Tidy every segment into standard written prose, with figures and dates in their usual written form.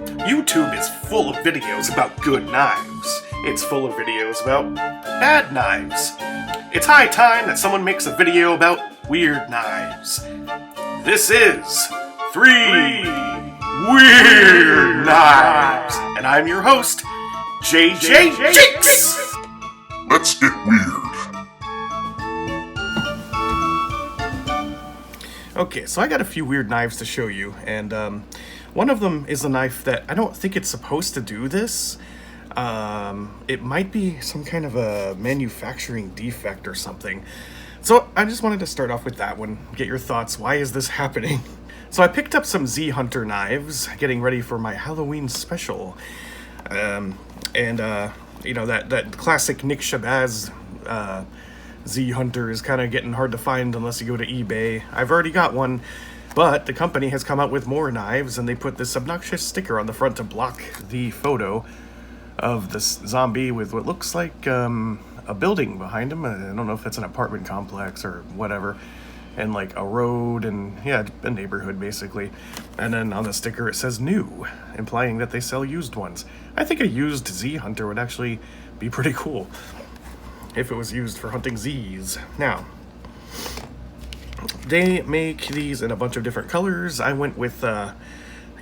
YouTube is full of videos about good knives. It's full of videos about bad knives. It's high time that someone makes a video about weird knives. This is 3 Weird Knives, and I'm your host, JJJinks! Let's get weird. Okay, so I got a few weird knives to show you, and one of them is a knife that I don't think it's supposed to do this. It might be some kind of a manufacturing defect or something. So I just wanted to start off with that one, get your thoughts. Why is this happening? So I picked up some Z Hunter knives, getting ready for my Halloween special. You know, that classic Nick Shabazz Z Hunter is kind of getting hard to find unless you go to eBay. I've already got one, but the company has come out with more knives, and they put this obnoxious sticker on the front to block the photo of this zombie with what looks like a building behind him. I don't know if it's an apartment complex or whatever, and like a road and, yeah, a neighborhood basically. And then on the sticker it says new, implying that they sell used ones. I think a used Z Hunter would actually be pretty cool if it was used for hunting Z's. Now, they make these in a bunch of different colors. I went with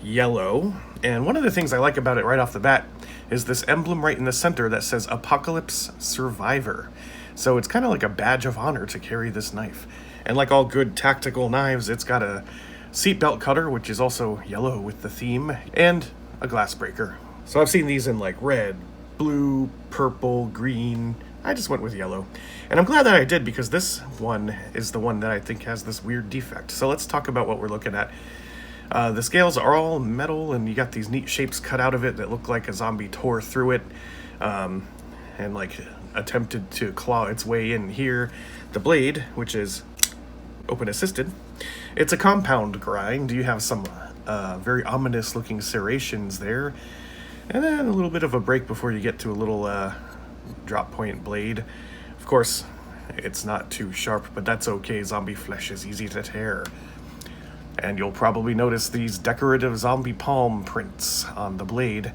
yellow, and one of the things I like about it right off the bat is this emblem right in the center that says Apocalypse Survivor. So it's kind of like a badge of honor to carry this knife. And like all good tactical knives, it's got a seatbelt cutter, which is also yellow with the theme, and a glass breaker. So I've seen these in like red, blue, purple, green. I just went with yellow. And I'm glad that I did, because this one is the one that I think has this weird defect. So let's talk about what we're looking at. The scales are all metal, and you got these neat shapes cut out of it that look like a zombie tore through it, and like attempted to claw its way in here. The blade, which is open assisted, it's a compound grind. You have some very ominous looking serrations there, and then a little bit of a break before you get to a little drop point blade. Of course, it's not too sharp, but that's okay. Zombie flesh is easy to tear. And you'll probably notice these decorative zombie palm prints on the blade.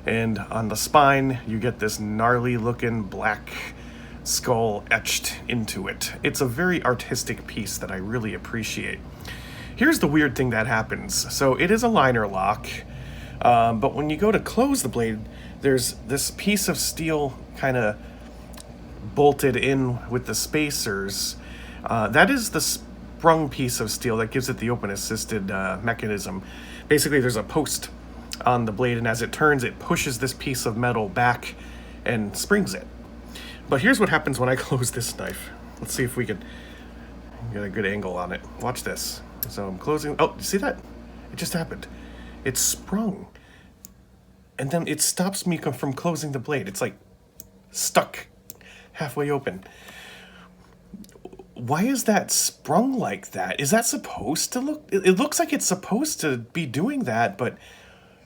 And on the spine, you get this gnarly looking black skull etched into it. It's a very artistic piece that I really appreciate. Here's the weird thing that happens. So it is a liner lock, but when you go to close the blade, there's this piece of steel kind of bolted in with the spacers. That is the sprung piece of steel that gives it the open assisted mechanism. Basically, there's a post on the blade, and as it turns, it pushes this piece of metal back and springs it. But here's what happens when I close this knife. Let's see if we can get a good angle on it. Watch this. So I'm closing. Oh, you see that? It just happened. It's sprung. And then it stops me from closing the blade. It's like stuck halfway open. Why is that sprung like that? Is that supposed to look... It looks like it's supposed to be doing that, but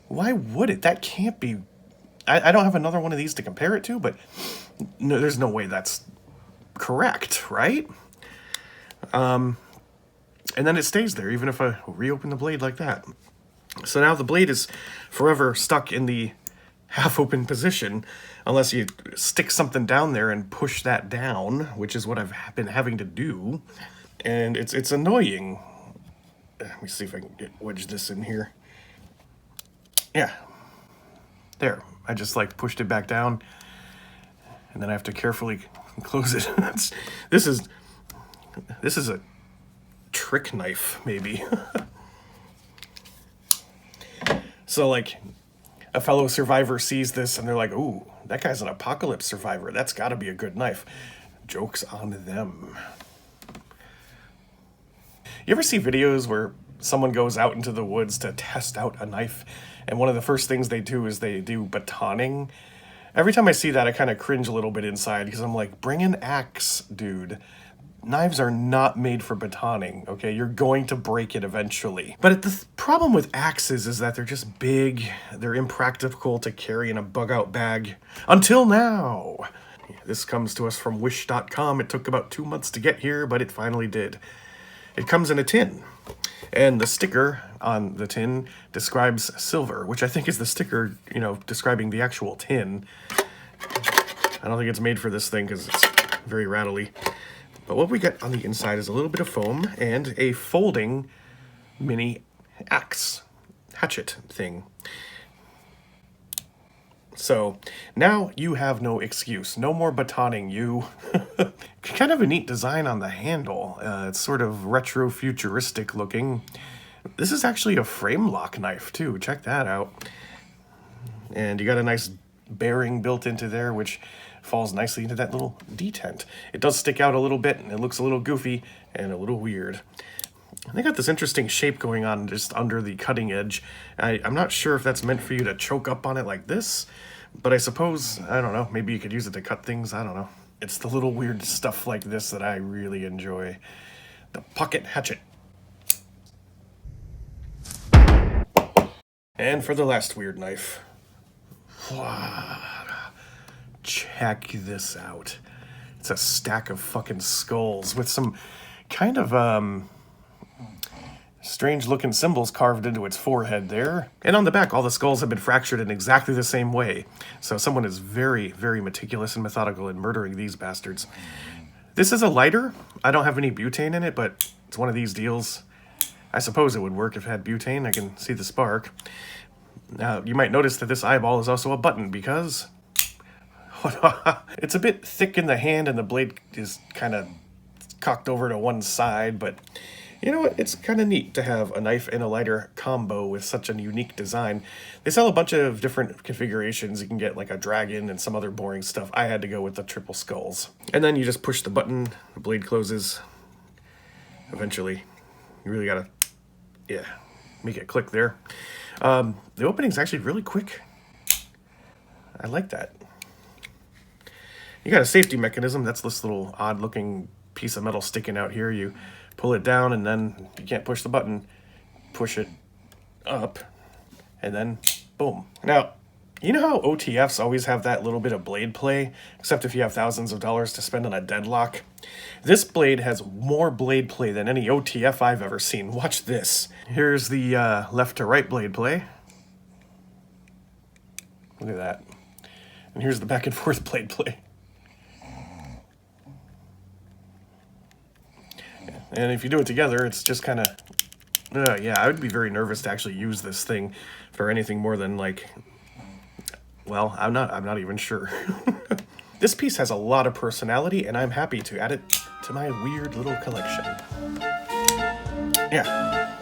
why would it? That can't be... I don't have another one of these to compare it to, but no, there's no way that's correct, right? And then it stays there, even if I reopen the blade like that. So now the blade is forever stuck in the half-open position, unless you stick something down there and push that down, which is what I've been having to do. And it's annoying. Let me see if I can wedge this in here. Yeah. There. I just like pushed it back down, and then I have to carefully close it. This is a trick knife, maybe. So like, a fellow survivor sees this and they're like, ooh, that guy's an apocalypse survivor. That's got to be a good knife. Joke's on them. You ever see videos where someone goes out into the woods to test out a knife, and one of the first things they do is they do batoning? Every time I see that, I kind of cringe a little bit inside, because I'm like, bring an axe, dude. Knives are not made for batoning, okay? You're going to break it eventually. But the problem with axes is that they're just big, they're impractical to carry in a bug-out bag. Until now! This comes to us from wish.com. It took about 2 months to get here, but it finally did. It comes in a tin. And the sticker on the tin describes silver, which I think is the sticker, you know, describing the actual tin. I don't think it's made for this thing because it's very rattly. But what we get on the inside is a little bit of foam and a folding mini axe, hatchet thing. So now you have no excuse. No more batoning you. Kind of a neat design on the handle. It's sort of retro futuristic looking. This is actually a frame lock knife too. Check that out. And you got a nice bearing built into there, which falls nicely into that little detent. It does stick out a little bit, and it looks a little goofy and a little weird. And they got this interesting shape going on just under the cutting edge. I'm not sure if that's meant for you to choke up on it like this, but I suppose, I don't know, maybe you could use it to cut things, I don't know. It's the little weird stuff like this that I really enjoy. The pocket hatchet. And for the last weird knife. Check this out. It's a stack of fucking skulls with some kind of strange looking symbols carved into its forehead there. And on the back, all the skulls have been fractured in exactly the same way. So someone is very, very meticulous and methodical in murdering these bastards. This is a lighter. I don't have any butane in it, but it's one of these deals. I suppose it would work if it had butane. I can see the spark. Now, you might notice that this eyeball is also a button because it's a bit thick in the hand and the blade is kind of cocked over to one side, but you know what? It's kind of neat to have a knife and a lighter combo with such a unique design. They sell a bunch of different configurations. You can get like a dragon and some other boring stuff. I had to go with the triple skulls. And then you just push the button, the blade closes. Eventually, you really gotta, make it click there. The opening's actually really quick. I like that. You got a safety mechanism. That's this little odd looking piece of metal sticking out here. You pull it down and then you can't push the button. Push it up and then boom. Now, you know how OTFs always have that little bit of blade play, except if you have thousands of dollars to spend on a deadlock? This blade has more blade play than any OTF I've ever seen. Watch this. Here's the left to right blade play. Look at that. And here's the back and forth blade play. And if you do it together, it's just kind of, I would be very nervous to actually use this thing for anything more than like, well, I'm not even sure. This piece has a lot of personality, and I'm happy to add it to my weird little collection. Yeah.